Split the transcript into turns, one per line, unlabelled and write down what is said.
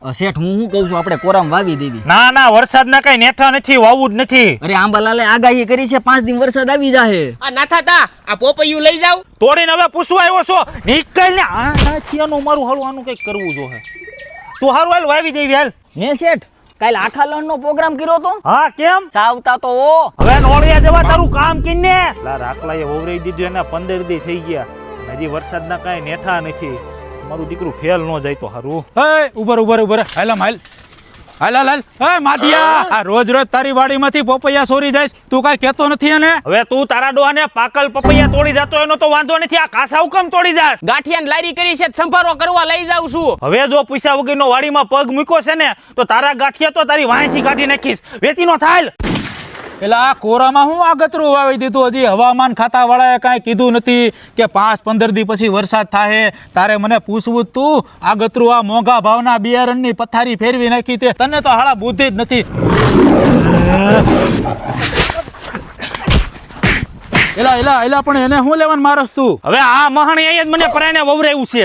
શેઠ હું શું કહું છું આપણે કોરામ વાવી દેવી.
ના વરસાદના કઈ નેઠા નથી, વાવવું જ નથી.
અરે આંબાલાલે આગાહી કરી છે 5 દિન વરસાદ આવી જાહે.
આ ના થાતા આ પોપૈયું લઈ જાવ.
તોડીને હવે પૂછવા આવ્યો છો? નીકળ ને. આ નાથિયાનું મારું હાલું આનું કઈક કરવું જોઈએ. તું હારું હાલ વાવી દેવી હાલ.
ને શેઠ કાલ આખા લણનો પ્રોગ્રામ કર્યો તો.
હા કેમ?
ચાવતા તો ઓ
હવે નોળિયા જવા તારું કામ કીને. લા રાખલાએ વવરાઈ દીધું એને 15 દી થઈ ગયા. હજી વરસાદના કઈ નેઠા નથી. મારું દીકરું ફેલ ન જાય તો હારું.
એ ઉભર હાલ હાલ એ માધિયા, આ રોજ તારી વાડીમાંથી પપૈયા ચોરી જાય, તું કાઈ કહેતો નથી એને?
હવે તું તારા ડોહાને પાકલ પપૈયા તોડી જાતો એનો તો વાંધો નથી, આ કાસા હુકમ તોડી જાસ?
ગાંઠિયાને લારી કરી છે સંભારો કરવા લઈ જાઉં છું.
હવે જો પૈસા વગરનો વાડીમાં પગ મૂક્યો છે ને તો તારા ગાંઠિયા તો તારી વાંયથી કાઢી નાખીશ. વેચીનો થાય.
એટલે આ કોરામાં હું આગતરું વાવી દીધું? હજી હવામાન ખાતા વાળાએ કાંઈ કીધું નથી કે 5-15 દી પછી વરસાદ થાય. તારે મને પૂછવું તું આગતરું આ મોંઘા ભાવના બિયારણની પથારી ફેરવી નાખી તે? તને તો હાળા બુદ્ધિ જ નથી. એલા પણ એને હું લેવાનું મારસ તું?
હવે આ મહાણી અહીંયા જ મને પરાયને વવરાયું છે.